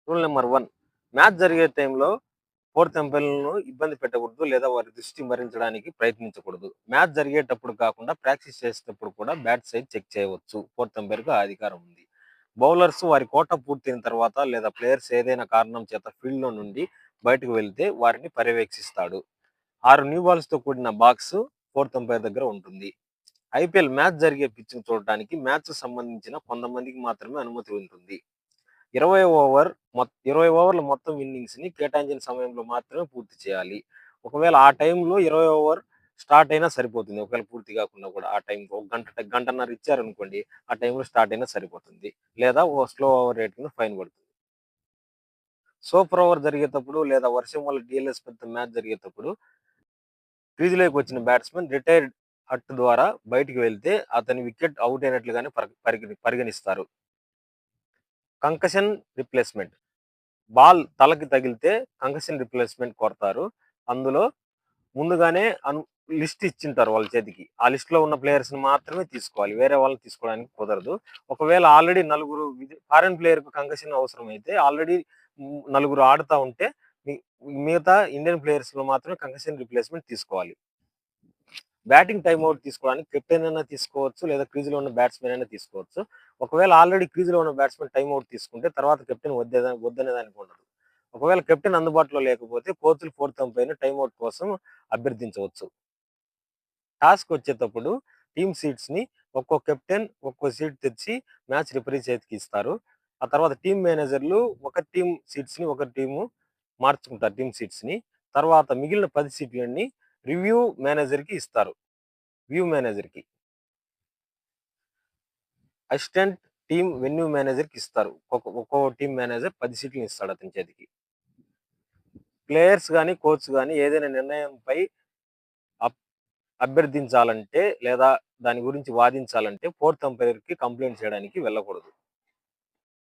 Rule number 1 match జరిగే టైంలో fourth ఎంపైర్‌లను ఇబ్బంది పెట్టకూడదు. లేదా వారి దృష్టి మరించడానికి ప్రయత్నించకూడదు. మ్యాచ్ జరిగేటప్పుడు కాకుండా ప్రాక్టీస్ చేసేటప్పుడు కూడా బ్యాట్ సైజ్ చెక్ చేయవచ్చు. ఫోర్త్ ఎంపైర్‌కి ఆ అధికారం ఉంది. బౌలర్స్ వారి కోట పూర్తయిన తర్వాత లేదా ప్లేయర్స్ ఏదైనా కారణం చేత ఫీల్డ్‌లో నుండి బయటకు వెళ్తే వారిని పర్యవేక్షిస్తాడు. 6 న్యూ బాల్స్‌తో కూడిన బాక్స్ ఫోర్త్ ఎంపైర్ దగ్గర ఉంటుంది. ఐపీఎల్ మ్యాచ్ జరిగే పిచ్‌ని చూడటానికి మ్యాచ్‌కు సంబంధించిన కొంతమందికి మాత్రమే అనుమతి ఉంటుంది. 20 ఓవర్ 20 ఓవర్ల మొత్తం ఇన్నింగ్స్‌ని కేటాయించిన సమయంలో మాత్రమే పూర్తి చేయాలి. ఒకవేళ ఆ టైంలో 20 ఓవర్ స్టార్ట్ అయినా సరిపోతుంది. ఒకవేళ పూర్తి కాకున్నా కూడా ఆ టైంకి ఒక గంటన్నర ఇచ్చారనుకోండి, ఆ టైంలో స్టార్ట్ అయినా సరిపోతుంది. లేదా ఓ స్లో ఓవర్ రేట్ కింద ఫైన్ పడుతుంది. సూపర్ ఓవర్ జరిగేటప్పుడు లేదా వర్షం వల్ల డీఎల్ఎస్ పెద్ద మ్యాచ్ జరిగేటప్పుడు క్రీజ్‌లోకి వచ్చిన బ్యాట్స్‌మన్ రిటైర్డ్ హట్ ద్వారా బయటికి వెళ్తే అతని వికెట్ ఔట్ అయినట్లుగానే పరిగణిస్తారు. కంకషన్ రిప్లేస్‌మెంట్ బాల్ తలకి తగిలితే కంకషన్ రిప్లేస్‌మెంట్ కొడతారు. అందులో ముందుగానే లిస్ట్ ఇచ్చింటారు వాళ్ళ చేతికి. ఆ లిస్ట్‌లో ఉన్న ప్లేయర్స్‌ని మాత్రమే తీసుకోవాలి. వేరే వాళ్ళని తీసుకోవడానికి కుదరదు. ఒకవేళ ఆల్రెడీ నలుగురు ఫారెన్ ప్లేయర్‌కి కంకషన్ అవసరమైతే ఆల్రెడీ నలుగురు ఆడుతా ఉంటే మి మిగతా ఇండియన్ ప్లేయర్స్‌లో మాత్రమే కంకషన్ రిప్లేస్‌మెంట్ తీసుకోవాలి. బ్యాటింగ్ టైమ్ ఔట్ తీసుకోవడానికి కెప్టెన్ అయినా తీసుకోవచ్చు. లేదా క్రీజ్‌లో ఉన్న బ్యాట్స్‌మన్ అయినా తీసుకోవచ్చు. ఒకవేళ ఆల్రెడీ క్రీజ్‌లో ఉన్న బ్యాట్స్‌మన్ టైమ్ ఔట్ తీసుకుంటే తర్వాత కెప్టెన్ వద్దనే దానికి ఉండదు. ఒకవేళ కెప్టెన్ అందుబాటులో లేకపోతే కోచ్‌లు ఫోర్త్ అంపైర్‌ని టైమ్ ఔట్ కోసం అభ్యర్థించవచ్చు. టాస్క్ వచ్చేటప్పుడు టీమ్ సీట్స్‌ని ఒక్కో కెప్టెన్ ఒక్కో సీట్ తెచ్చి మ్యాచ్ రిఫరీ చేతికి ఇస్తారు. ఆ తర్వాత టీమ్ మేనేజర్‌లు ఒక టీమ్ సీట్స్‌ని ఒక టీము మార్చుకుంటారు టీమ్ సీట్స్‌ని. తర్వాత మిగిలిన 10 సీట్‌లని రివ్యూ మేనేజర్‌కి ఇస్తారు. వ్యూ మేనేజర్‌కి. అసిస్టెంట్ టీమ్ వెన్యూ మేనేజర్‌కి ఇస్తారు. ఒక్కో టీమ్ మేనేజర్ 10 సీట్లని ఇస్తాడు అతని చేతికి. ప్లేయర్స్ గాని, కోచ్ గాని ఏదైనా నిర్ణయంపై అప్ అభ్యర్థించాలంటే లేదా దాని గురించి వాదించాలంటే ఫోర్త్ అంపైర్‌కి కంప్లెయింట్ చేయడానికి వెళ్ళకూడదు.